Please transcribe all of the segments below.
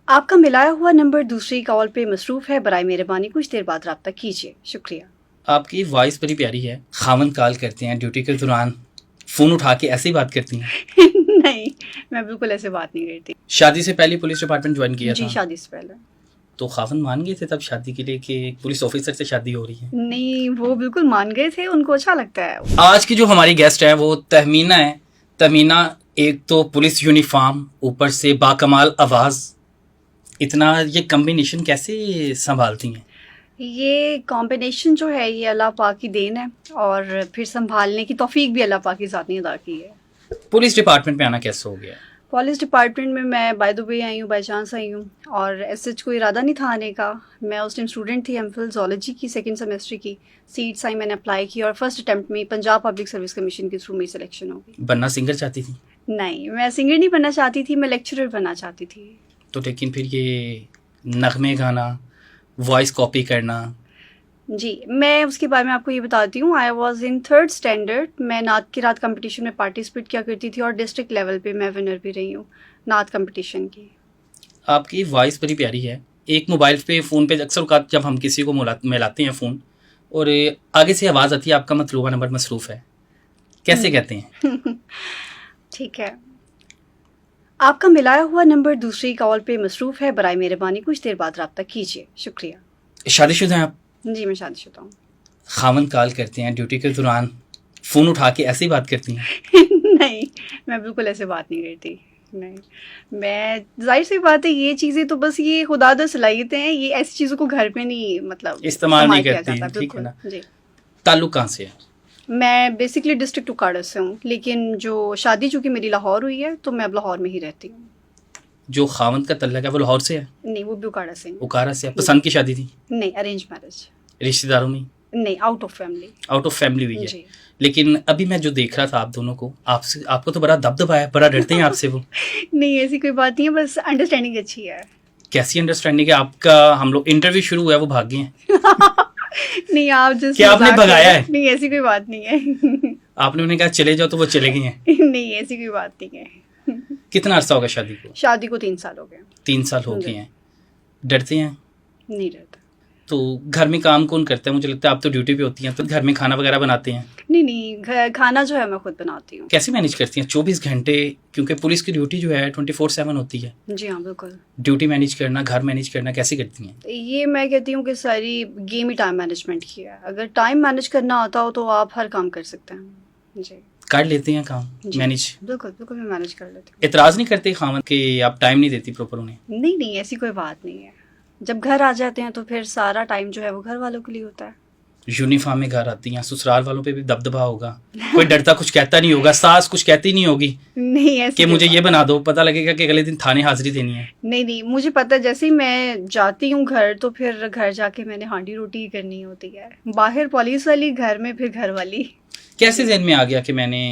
آپ کا ملایا ہوا نمبر دوسری کال پہ مصروف ہے، برائے مہربانی کچھ دیر بعد رابطہ کیجیے، شکریہ۔ آپ کی وائس بڑی پیاری ہے، خاوند کال کرتے ہیں ڈیوٹی کے دوران، فون اٹھا کے ایسے ہی بات کرتی ہیں؟ نہیں، میں بالکل ایسے بات نہیں کرتی۔ شادی سے پہلے پولیس ڈپارٹمنٹ جوائن کیا تھا؟ جی شادی سے پہلے۔ تو خاوند مان گئے تھے تب شادی کے لیے کہ پولیس آفیسر سے شادی ہو رہی ہے؟ نہیں، وہ بالکل مان گئے تھے، ان کو اچھا لگتا ہے۔ آج کی جو ہماری گیسٹ ہے وہ تہمینہ ہے۔ تہمینہ ایک تو پولیس یونیفارم، اوپر سے باکمال آواز، اتنا یہ کمبینیشن کیسے سنبھالتی ہیں؟ یہ کمبینیشن جو ہے یہ اللہ پاک کی دین ہے، اور پھر سنبھالنے کی توفیق بھی اللہ پاک کی ذات نے ادا کی ہے۔ پولیس ڈپارٹمنٹ میں آنا کیسے ہو گیا؟ پولیس ڈپارٹمنٹ میں بائی دا وے آئی ہوں، بائی چانس آئی ہوں، اور ایس ایچ کوئی ارادہ نہیں تھا آنے کا۔ میں اس ٹائم اسٹوڈنٹ تھی، ایم فل زولوجی کی، سیکنڈ سیمسٹر کی سیٹس آئی، میں نے اپلائی کی اور فرسٹ اٹیمپٹ میں پنجاب پبلک سروس کمیشن کے تھرو میری سلیکشن ہو گئی۔ بننا سنگر چاہتی تھی؟ نہیں، میں سنگر نہیں بننا چاہتی تھی، میں لیکچرر بننا چاہتی تھی۔ تو لیکن پھر یہ نغمے گانا، وائس کاپی کرنا؟ جی، میں اس کے بارے میں آپ کو یہ بتاتی ہوں۔ I was in third standard, میں نعت کی رات کمپٹیشن میں پارٹیسپیٹ کیا کرتی تھی، اور ڈسٹرکٹ لیول پہ میں ونر بھی رہی ہوں نعت کمپٹیشن کی۔ آپ کی وائس بڑی پیاری ہے۔ ایک موبائل پہ فون پہ اکثر اوقات جب ہم کسی کو ملاتے ہیں فون اور آگے سے آواز آتی ہے آپ کا مطلوبہ نمبر مصروف ہے، کیسے کہتے ہیں؟ ٹھیک ہے، آپ کا ملایا ہوا نمبر دوسری کال پہ مصروف ہے، برائے مہربانی کچھ دیر بعد رابطہ کیجیے، شکریہ۔ شادی شدہ ہیں آپ؟ جی میں شادی شدہ ہوں۔ خاوند کال کرتے ہیں ڈیوٹی کے دوران، فون اٹھا کے ایسے ہی بات کرتی ہیں؟ نہیں، میں بالکل ایسے بات نہیں کرتی۔ نہیں، میں ظاہر سی بات ہے، یہ چیزیں تو بس یہ خدا دا صلاحیتیں ہیں، یہ ایسی چیزوں کو گھر پہ نہیں مطلب استعمال نہیں کیا کرتی، جاتا۔ ٹھیک ہے نا؟ جی، تعلق کہاں سے ہے؟ میں بیسکلی ڈسٹرکٹ اکاڑا سے ہوں، لیکن جو شادی چونکہ میری لاہور ہوئی ہے تو میں اب لاہور میں ہی رہتی ہوں۔ جو خاوند کا تعلق ہے وہ لاہور سے ہے؟ نہیں، وہ بھی اکاڑا سے ہیں۔ اکارا سے ہے؟ پسند کی شادی تھی؟ نہیں، ارینج میرج۔ رشتہ داروں میں؟ نہیں، out of family. Out of family ہوئی ہے؟ جی۔ لیکن ابھی میں جو دیکھ رہا تھا آپ دونوں کو، آپ کو تو بڑا دبدبا ہے، بڑا ڈرتے ہیں آپ سے وہ؟ نہیں، ایسی کوئی بات نہیں ہے، بس انڈرسٹینڈنگ اچھی ہے۔ کیسی انڈرسٹینڈنگ ہے آپ کا؟ ہم لوگ انٹرویو شروع ہوا ہے وہ بھاگ گئے ہیں؟ نہیں، آپ جس کیا آپ نے بھگایا ہے؟ نہیں، ایسی کوئی بات نہیں ہے۔ آپ نے انہیں کہا چلے جاؤ تو وہ چلے گئے ہیں؟ نہیں، ایسی کوئی بات نہیں ہے۔ کتنا عرصہ ہوگا شادی کو؟ شادی کو 3 سال ہو گئے۔ 3 سال ہو گئے ہیں۔ ڈرتے ہیں؟ نہیں ڈرتا۔ تو گھر میں کام کون کرتا ہے؟ مجھے لگتا ہے آپ تو ڈیوٹی پہ ہوتی ہیں تو گھر میں کھانا وغیرہ بناتے ہیں؟ نہیں، کھانا جو ہے میں خود بناتی ہوں۔ کیسے مینیج کرتی ہیں 24 گھنٹے؟ کیونکہ پولیس کی ڈیوٹی جو ہے 24/7 ہوتی ہے۔ جی ہاں، بالکل۔ ڈیوٹی مینیج کرنا، گھر مینیج کرنا کیسے کرتی ہیں؟ یہ میں کہتی ہوں کہ ساری گیم ہی ٹائم مینجمنٹ کی ہے۔ اگر ٹائم مینیج کرنا آتا ہو تو آپ ہر کام کر سکتے ہیں۔ جی، کر لیتے ہیں کام جی، مینیج؟ بالکل بالکل میں مینیج کر لیتی ہوں۔ اعتراض نہیں کرتے خاوند کہ آپ ٹائم نہیں دیتی پراپر انہیں؟ نہیں، ایسی کوئی بات نہیں ہے۔ جب گھر آ جاتے ہیں تو پھر سارا ٹائم جو ہے وہ گھر والوں کے لیے ہوتا ہے۔ یونیفارم میں گھر آتی ہیں، سسرال والوں پہ بھی دبدبا ہوگا، کوئی ڈرتا کچھ کہتا نہیں ہوگا، ساس کچھ کہتی نہیں ہوگی نہیں، ایسی کہ مجھے یہ بنا دو، پتہ لگے گا کہ اگلے دن تھانے حاضری دینی ہے؟ نہیں، مجھے پتہ، جیسے ہی میں جاتی ہوں گھر تو پھر گھر جا کے میں نے ہانڈی روٹی کرنی ہوتی ہے۔ باہر پولیس والی، گھر میں پھر گھر والی۔ کیسے ذہن میں آ گیا کہ میں نے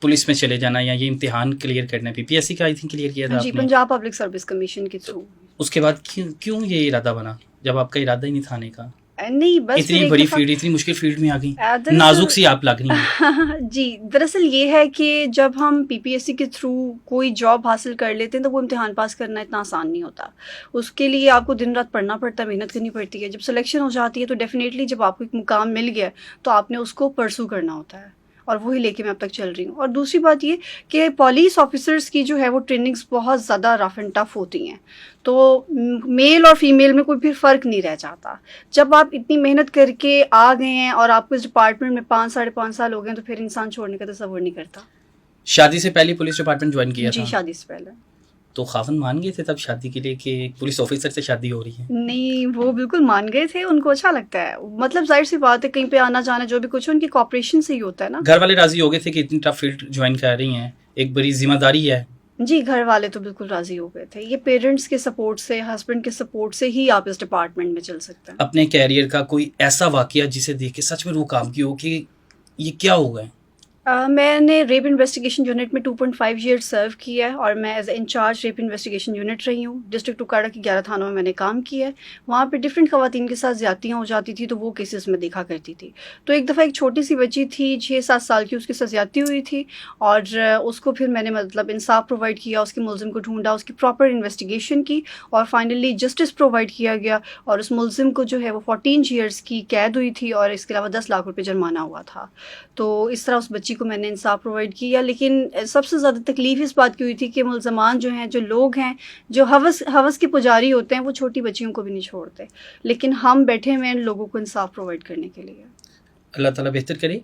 پولیس میں چلے جانا یا یہ امتحان کلیئر کرنا ہے؟ PPSC کا آئی تھنک کلیئر کیا تھا جی، آپ نے؟ پنجاب پبلک سروس کمیشن کے تھرو۔ اس کے بعد کیوں یہ ارادہ بنا جب آپ کا ارادہ ہی نہیں تھا آنے کا؟ نہیں، بس اتنی بڑی فیلڈ، اتنی مشکل فیلڈ میں آ گئی، دراصل نازک سی آپ لگ رہی ہیں۔ جی، دراصل یہ ہے کہ جب ہم PPSC کے تھرو کوئی جاب حاصل کر لیتے ہیں تو وہ امتحان پاس کرنا اتنا آسان نہیں ہوتا۔ اس کے لیے آپ کو دن رات پڑھنا پڑتا ہے، محنت کرنی پڑتی ہے۔ جب سلیکشن ہو جاتی ہے تو ڈیفینیٹلی جب آپ کو ایک مقام مل گیا تو آپ نے اس کو پرسو کرنا ہوتا ہے، اور وہی لے کے میں اب تک چل رہی ہوں۔ اور دوسری بات یہ کہ پولیس آفیسرس کی جو ہے وہ ٹریننگز بہت زیادہ رف اینڈ ٹف ہوتی ہیں، تو میل اور فیمیل میں کوئی پھر فرق نہیں رہ جاتا۔ جب آپ اتنی محنت کر کے آ گئے ہیں اور آپ کو اس ڈپارٹمنٹ میں 5-5.5 سال ہو گئے ہیں تو پھر انسان چھوڑنے کا تصور نہیں کرتا۔ شادی سے پہلے پولیس ڈپارٹمنٹ جوائن کیا تھا؟ جی، شادی سے پہلے۔ تو خاوند مان گئے تھے تب شادی کے لیے کہ پولیس آفیسر سے شادی ہو رہی ہے؟ نہیں، وہ بالکل مان گئے تھے، ان کو اچھا لگتا ہے۔ مطلب ظاہر سی بات ہے، کہیں پہ آنا جانا جو بھی کچھ ان کی کوآپریشن سے ہی ہوتا ہے نا۔ گھر والے راضی ہو گئے تھے کہ اتنی ٹف فیلڈ جوائن کر رہی ہیں، ایک بڑی ذمہ داری ہے؟ جی، گھر والے تو بالکل راضی ہو گئے تھے۔ یہ پیرنٹس کے سپورٹ سے، ہسبینڈ کے سپورٹ سے ہی آپ اس ڈپارٹمنٹ میں چل سکتے ہیں۔ اپنے کیریئر کا کوئی ایسا واقعہ جسے دیکھ کے سچ میں روح کانپتی ہو کہ یہ کیا ہو گئے؟ میں نے ریپ انویسٹیگیشن یونٹ میں 2.5 ایئرس سرو کیا ہے اور میں as a incharge rape investigation unit رہی ہوں. ڈسٹرکٹ اکاڑا کی 11 تھانوں میں نے کام کیا ہے. وہاں پہ ڈفرینٹ خواتین کے ساتھ زیادتیاں ہو جاتی تھی تو وہ کیسز میں دیکھا کرتی تھی. تو ایک دفعہ ایک چھوٹی سی بچی تھی 6-7 سال کی, اس کے ساتھ زیادتی ہوئی تھی اور اس کو پھر میں نے مطلب انصاف پرووائڈ کیا, اس کے ملزم کو ڈھونڈا, اس کی پراپر انویسٹیگیشن کی اور فائنلی جسٹس پرووائڈ کیا گیا اور اس ملزم کو جو ہے وہ 14 ایئرس کی قید ہوئی تھی اور اس کے علاوہ 10 لاکھ روپے جرمانہ ہوا تھا. تو اس طرح اس بچی کو میں نے انصاف پرووائڈ کیا. لیکن سب سے زیادہ تکلیف اس بات کی ہوئی تھی کہ ملزمان جو ہیں, جو لوگ ہیں, جو ہوس کے پجاری ہوتے ہیں, وہ چھوٹی بچیوں کو بھی نہیں چھوڑتے. لیکن ہم بیٹھے ہوئے ہیں ان لوگوں کو انصاف پرووائڈ کرنے کے لیے. اللہ تعالیٰ بہتر کرے.